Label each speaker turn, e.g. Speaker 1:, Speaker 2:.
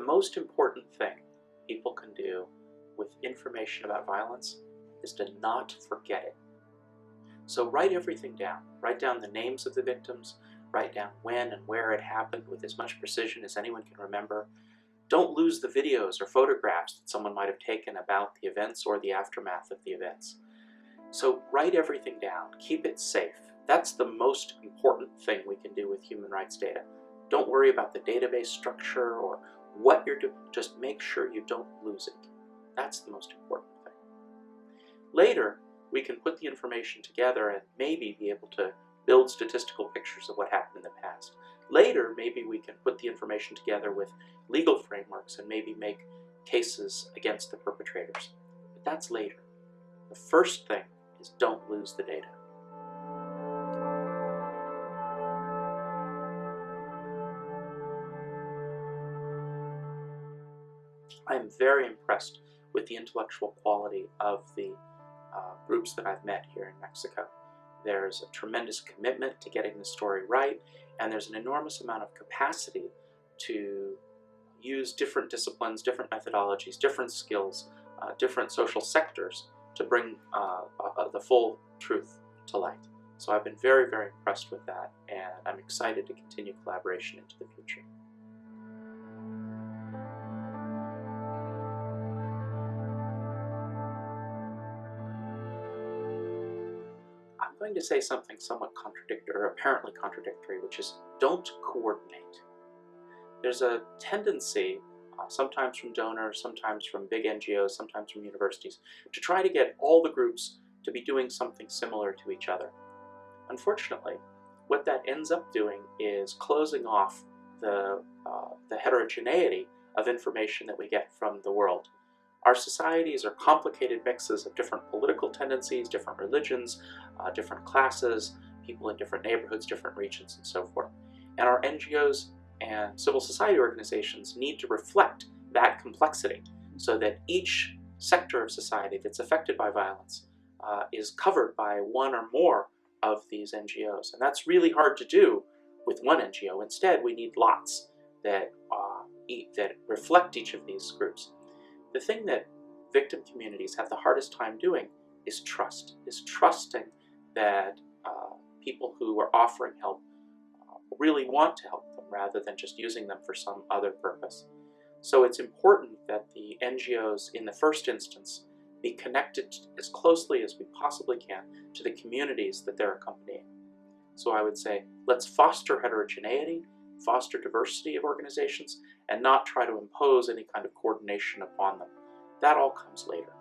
Speaker 1: most important thing people can do with information about violence is to not forget it. So write everything down. Write down the names of the victims, write down when and where it happened with as much precision as anyone can remember. Don't lose the videos or photographs that someone might have taken about the events or the aftermath of the events. So write everything down, keep it safe. That's the most important thing we can do with human rights data. Don't worry about the database structure or what you're doing, just make sure you don't lose it. That's the most important thing. Later, we can put the information together and maybe be able to build statistical pictures of what happened in the past. Later, maybe we can put the information together with legal frameworks and maybe make cases against the perpetrators. But that's later. The first thing is don't lose the data. I'm very impressed with the intellectual quality of the groups that I've met here in Mexico. There's a tremendous commitment to getting the story right, and there's an enormous amount of capacity to use different disciplines, different methodologies, different skills, different social sectors to bring the full truth to light. So I've been very, very impressed with that, and I'm excited to continue collaboration into the future. I'm going to say something somewhat contradictory, or apparently contradictory, which is don't coordinate. There's a tendency, sometimes from donors, sometimes from big NGOs, sometimes from universities, to try to get all the groups to be doing something similar to each other. Unfortunately, what that ends up doing is closing off the heterogeneity of information that we get from the world. Our societies are complicated mixes of different political tendencies, different religions, different classes, people in different neighborhoods, different regions, and so forth. And our NGOs and civil society organizations need to reflect that complexity so that each sector of society that's affected by violence is covered by one or more of these NGOs. And that's really hard to do with one NGO. Instead, we need lots that reflect each of these groups. The thing that victim communities have the hardest time doing is trusting that people who are offering help really want to help them rather than just using them for some other purpose. So it's important that the NGOs in the first instance be connected as closely as we possibly can to the communities that they're accompanying. So I would say, let's foster heterogeneity, foster diversity of organizations, and not try to impose any kind of coordination upon them. That all comes later.